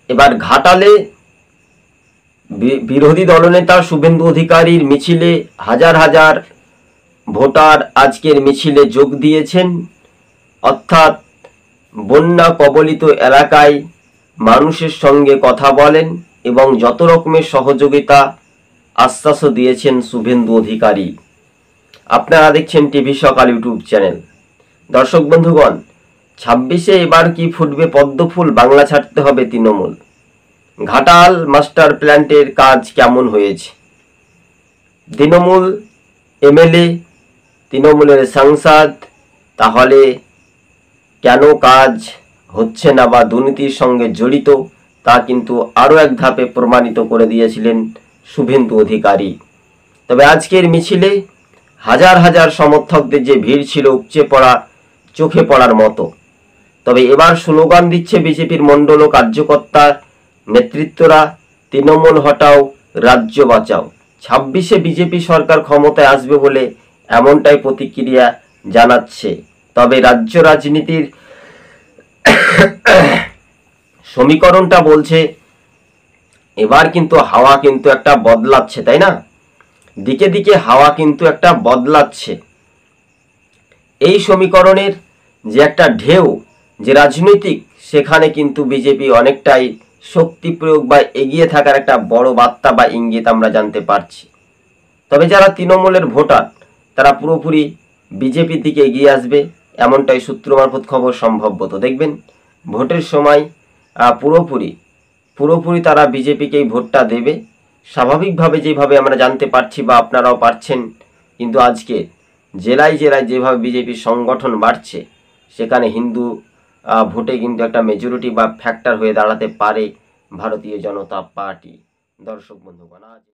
এবার ঘাটালে বিরোধী দলনেতা শুভেন্দু অধিকারীর মিছিলে হাজার হাজার ভোটার আজকের মিছিলে যোগ দিয়েছেন। অর্থাৎ বন্যা কবলিত এলাকায় মানুষের সঙ্গে কথা বলেন এবং যত রকমের সহযোগিতা আশ্বাসও দিয়েছেন শুভেন্দু অধিকারী। আপনারা দেখছেন টিভি সকাল ইউটিউব চ্যানেল। দর্শক বন্ধুগণ, 26-এ এবার কি ফুটবে পদ্মফুল, বাংলা ছাড়তে হবে তৃণমূল। ঘাটাল মাস্টার প্ল্যান্টের কাজ কেমন হয়েছে? তৃণমূল এমএলএ, তৃণমূলের সাংসদ, তাহলে কেন কাজ হচ্ছে না বা দুর্নীতির সঙ্গে জড়িত তা কিন্তু আরও এক ধাপে প্রমাণিত করে দিয়েছিলেন শুভেন্দু অধিকারী। তবে আজকের মিছিলে হাজার হাজার সমর্থকদের যে ভিড় ছিল উপচে পড়া, চোখে পড়ার মতো। তবে এবার স্লোগান দিচ্ছে বিজেপির মণ্ডল ও কার্যকর্তার নেতৃত্বরা, তৃণমূল হটাও, রাজ্য বাঁচাও। 26-এ বিজেপি সরকার ক্ষমতায় আসবে বলে এমনটাই প্রতিক্রিয়া জানাচ্ছে। তবে রাজ্য রাজনীতির সমীকরণটা বলছে এবার কিন্তু হাওয়া কিন্তু একটা বদলাচ্ছে, তাই না? দিকে দিকে হাওয়া কিন্তু একটা বদলাচ্ছে। এই সমীকরণের যে একটা ঢেউ, যে রাজনৈতিক, সেখানে কিন্তু বিজেপি অনেকটাই শক্তি প্রয়োগ বা এগিয়ে থাকার একটা বড় বার্তা বা ইঙ্গিত আমরা জানতে পারছি। তবে যারা তৃণমূলের ভোটার তারা পুরোপুরি বিজেপির দিকে এগিয়ে আসবে, এমনটাই সূত্র মারফত খবর। সম্ভবত দেখবেন ভোটের সময় পুরোপুরি তারা বিজেপিকেই ভোটটা দেবে, স্বাভাবিকভাবে যেভাবে আমরা জানতে পারছি বা আপনারাও পারছেন। কিন্তু আজকে জেলায় জেলায় যেভাবে বিজেপির সংগঠন বাড়ছে, সেখানে হিন্দু ভোটে কিন্তু একটা মেজরিটি বা ফ্যাক্টর হয়ে দাঁড়াতে পারে ভারতীয় জনতা পার্টি। দর্শক বন্ধুগণ,